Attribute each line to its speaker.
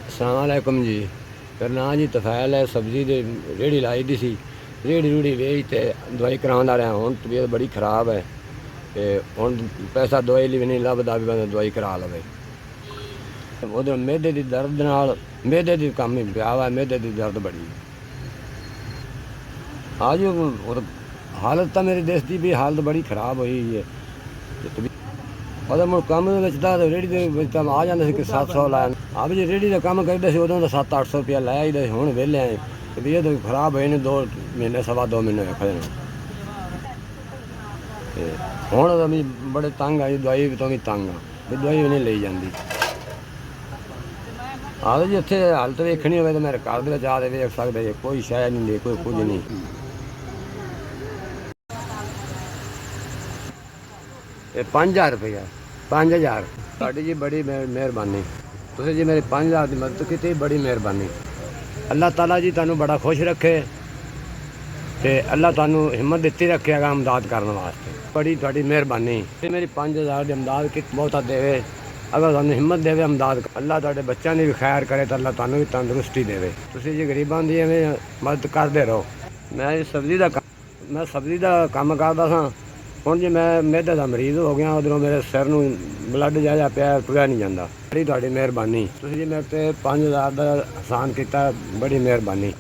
Speaker 1: अस्सलामुअलैकुम जी। मेरा नाम जी तफैल है। सब्जी की रेहड़ी लाई दी सी। रेहड़ी रूड़ी वेच ते दवाई करांदा रहा। हुण तबीयत बड़ी खराब है ते हुण पैसा दवाई लिए भी नहीं लभदा भी बंदा दवाई करा लवे। उधर मेदे की दर्द नाल मेदे की कम ही पिया वा। मेदे की दर्द बड़ी हाँ जी। हालत तो मेरी दिसदी भी हालत बड़ी खराब हुई है। मुड़ कम रेहड़ी के आ जाते कि 700 लाया। अब जी रेहड़ी का कम करते उदों तो 700-800 रुपया लै ही हूँ वेले आए। तबीयत खराब होई नहीं 2 महीने सवा 2 महीने खड़े हूँ तो मैं बड़े तंग आई। दवाई तो भी तंग हाँ भी दवाई भी नहीं ली जाती। आहो जी इतने हालत वेखनी हो तो मेरे घर आ वेख सकते जी। कोई शह नहीं कोई कुछ नहीं। 5000 रुपया 5000 साड़ी जी बड़ी मेहरबानी। तुसें जी मेरी 5000 की मदद की बड़ी मेहरबानी। अल्लाह ताला जी तुहानू बड़ा खुश रखे ते अल्लाह तुहानू हिम्मत दिती रखेगा इमदाद करने वास्ते। बड़ी तुहाडी मेहरबानी। मेरी 5000 की इमदाद की बहुता देवे। अगर तुहानू हिम्मत देवे इमदाद अल्लाह तुहाडे बच्चों की भी खैर करे तो अल्लाह तुहानू भी तंदुरुस्ती देवे। तुसीं जी गरीबां दी एवें मदद करते रहो। मैं सब्जी का काम करदा सां। हुण जी मैं मैदे का मरीज़ हो गया। उधरों मेरे सिर नूं ब्लड जा पिया टुरिया नहीं जाता। बड़ी तुहाडी मेहरबानी। तुसीं जी मेरे ते 5000 का एहसान किया। बड़ी मेहरबानी।